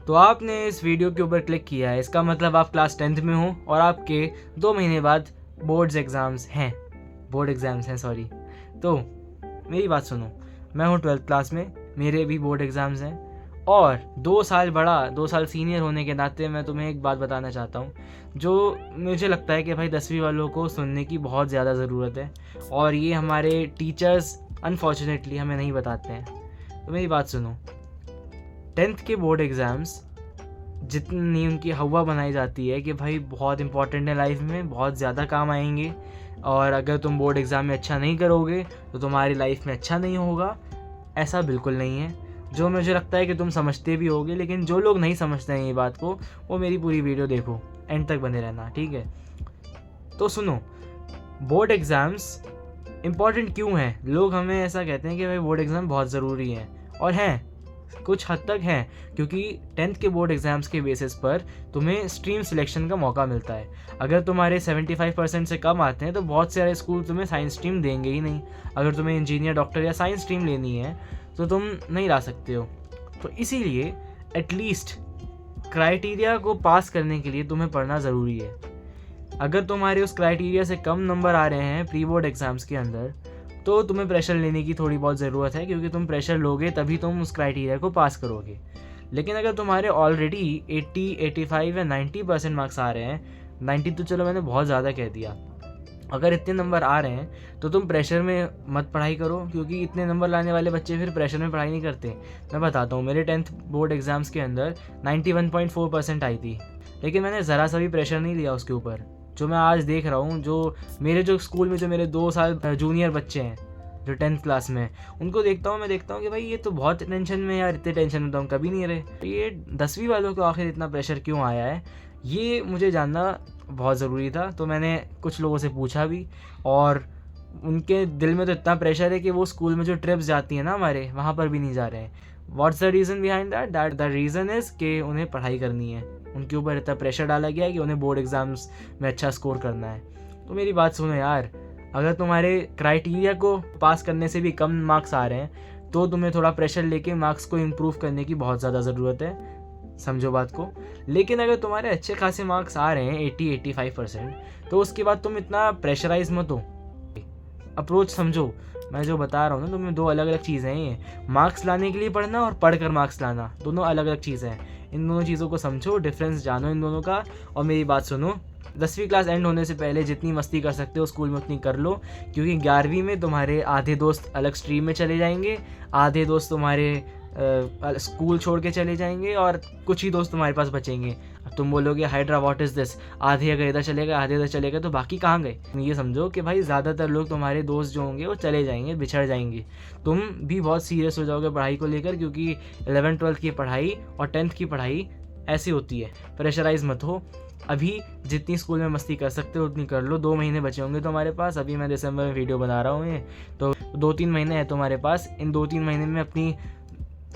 तो आपने इस वीडियो के ऊपर क्लिक किया है, इसका मतलब आप क्लास 10th में हो और आपके 2 महीने बाद बोर्ड एग्ज़ाम्स हैं सॉरी। तो मेरी बात सुनो, मैं हूँ 12th क्लास में, मेरे भी बोर्ड एग्ज़ाम्स हैं और 2 साल बड़ा 2 साल सीनियर होने के नाते मैं तुम्हें एक बात बताना चाहता हूँ जो मुझे लगता है कि भाई 10वीं वालों को सुनने की बहुत ज़्यादा ज़रूरत है और ये हमारे टीचर्स अनफॉर्चुनेटली हमें नहीं बताते हैं। तो मेरी बात सुनो, 10th के बोर्ड एग्ज़ाम्स जितनी उनकी हवा बनाई जाती है कि भाई बहुत इंपॉर्टेंट है लाइफ में, बहुत ज़्यादा काम आएंगे और अगर तुम बोर्ड एग्ज़ाम में अच्छा नहीं करोगे तो तुम्हारी लाइफ में अच्छा नहीं होगा, ऐसा बिल्कुल नहीं है। जो मुझे लगता है कि तुम समझते भी होगे, लेकिन जो लोग नहीं समझते हैं ये बात को, वो मेरी पूरी वीडियो देखो, एंड तक बने रहना, ठीक है। तो सुनो, बोर्ड एग्ज़ाम्स इम्पॉर्टेंट क्यों हैं? लोग हमें ऐसा कहते हैं कि भाई बोर्ड एग्ज़ाम बहुत ज़रूरी है, और हैं, कुछ हद तक हैं, क्योंकि 10th के बोर्ड एग्ज़ाम्स के बेसिस पर तुम्हें स्ट्रीम सिलेक्शन का मौका मिलता है। अगर तुम्हारे 75% से कम आते हैं तो बहुत सारे स्कूल तुम्हें साइंस स्ट्रीम देंगे ही नहीं। अगर तुम्हें इंजीनियर, डॉक्टर या साइंस स्ट्रीम लेनी है तो तुम नहीं ला सकते हो। तो इसीलिए एटलीस्ट क्राइटेरिया को पास करने के लिए तुम्हें पढ़ना ज़रूरी है। अगर तुम्हारे उस क्राइटेरिया से कम नंबर आ रहे हैं प्री बोर्ड एग्ज़ाम्स के अंदर, तो तुम्हें प्रेशर लेने की थोड़ी बहुत ज़रूरत है, क्योंकि तुम प्रेशर लोगे तभी तुम उस क्राइटेरिया को पास करोगे। लेकिन अगर तुम्हारे ऑलरेडी 80, 85 या 90% मार्क्स आ रहे हैं, 90 तो चलो मैंने बहुत ज़्यादा कह दिया, अगर इतने नंबर आ रहे हैं तो तुम प्रेशर में मत पढ़ाई करो, क्योंकि इतने नंबर लाने वाले बच्चे फिर प्रेशर में पढ़ाई नहीं करते। मैं बताता हूँ, मेरे 10th बोर्ड एग्ज़ाम्स के अंदर 91.4% आई थी, लेकिन मैंने ज़रा सा भी प्रेशर नहीं लिया उसके ऊपर। जो मैं आज देख रहा हूँ, जो स्कूल में जो मेरे 2 साल जूनियर बच्चे हैं जो 10th क्लास में, उनको देखता हूँ, मैं देखता हूँ कि भाई ये तो बहुत टेंशन में, यार इतने टेंशन में तो हम कभी नहीं रहे। ये 10वीं वालों को आखिर इतना प्रेशर क्यों आया है, ये मुझे जानना बहुत ज़रूरी था। तो मैंने कुछ लोगों से पूछा भी, और उनके दिल में तो इतना प्रेशर है कि वो स्कूल में जो ट्रिप्स जाती हैं ना हमारे, वहाँ पर भी नहीं जा रहे हैं। What's the reason behind that? The reason is कि उन्हें पढ़ाई करनी है, उनके ऊपर इतना प्रेशर डाला गया है कि उन्हें बोर्ड एग्ज़ाम्स में अच्छा स्कोर करना है। तो मेरी बात सुनो यार, अगर तुम्हारे क्राइटेरिया को पास करने से भी कम मार्क्स आ रहे हैं तो तुम्हें थोड़ा प्रेशर लेके मार्क्स को इम्प्रूव करने की बहुत ज़्यादा ज़रूरत है, समझो बात को। लेकिन अगर तुम्हारे अच्छे खासे मार्क्स आ रहे हैं 80-85%, तो उसके बाद तुम इतना प्रेशराइज मत हो, अप्रोच समझो। मैं जो बता रहा हूँ ना तुम्हें, 2 अलग अलग चीज़ें हैं ये। मार्क्स लाने के लिए पढ़ना और पढ़कर मार्क्स लाना, दोनों अलग अलग चीज़ें हैं। इन दोनों चीज़ों को समझो, डिफरेंस जानो इन दोनों का। और मेरी बात सुनो, 10वीं क्लास एंड होने से पहले जितनी मस्ती कर सकते हो स्कूल में उतनी कर लो, क्योंकि 11वीं में तुम्हारे आधे दोस्त अलग स्ट्रीम में चले जाएंगे, आधे दोस्त तुम्हारे स्कूल छोड़ के चले जाएंगे और कुछ ही दोस्त तुम्हारे पास बचेंगे। अब तुम बोलोगे हाइड्रा व्हाट इज़ दिस, आधे अगर इधर चले गए, आधे इधर चले गए, तो बाकी कहाँ गए? ये समझो कि भाई ज़्यादातर लोग तुम्हारे दोस्त जो होंगे वो चले जाएंगे, बिछड़ जाएंगे। तुम भी बहुत सीरियस हो जाओगे पढ़ाई को लेकर, क्योंकि 11th-12th की पढ़ाई और 10th की पढ़ाई ऐसी होती है। प्रेशराइज मत हो, अभी जितनी स्कूल में मस्ती कर सकते हो उतनी कर लो। 2 महीने बचे होंगे तुम्हारे पास, अभी मैं दिसंबर में वीडियो बना रहा हूँ ये, तो 2-3 महीने हैं तुम्हारे पास। इन 2-3 महीने में अपनी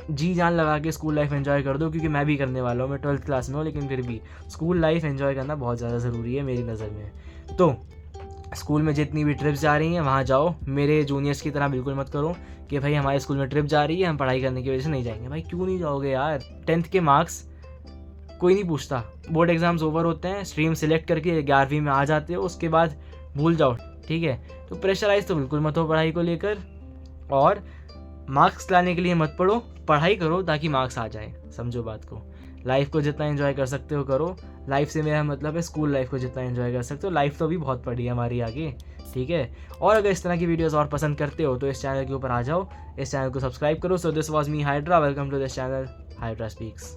जी जान लगा के स्कूल लाइफ एंजॉय कर दो, क्योंकि मैं भी करने वाला हूँ। मैं 12th क्लास में हूँ, लेकिन फिर भी स्कूल लाइफ एंजॉय करना बहुत ज़्यादा ज़रूरी है मेरी नज़र में। तो स्कूल में जितनी भी ट्रिप्स जा रही हैं वहाँ जाओ, मेरे जूनियर्स की तरह बिल्कुल मत करो कि भाई हमारे स्कूल में ट्रिप जा रही है, हम पढ़ाई करने की वजह से नहीं जाएंगे। भाई क्यों नहीं जाओगे यार? 10th के मार्क्स कोई नहीं पूछता, बोर्ड एग्ज़ाम्स ओवर होते हैं, स्ट्रीम सेलेक्ट करके 11वीं में आ जाते हो, उसके बाद भूल जाओ, ठीक है। तो प्रेशराइज तो बिल्कुल मत हो पढ़ाई को लेकर, और मार्क्स लाने के लिए मत पढ़ो, पढ़ाई करो ताकि मार्क्स आ जाए, समझो बात को। लाइफ को जितना एंजॉय कर सकते हो करो। लाइफ से मेरा मतलब है स्कूल लाइफ को जितना एंजॉय कर सकते हो। लाइफ तो अभी बहुत पड़ी है हमारी आगे, ठीक है। और अगर इस तरह की वीडियोस और पसंद करते हो तो इस चैनल के ऊपर आ जाओ, इस चैनल को सब्सक्राइब करो। So this was me Hydra, welcome to this channel Hydra speaks.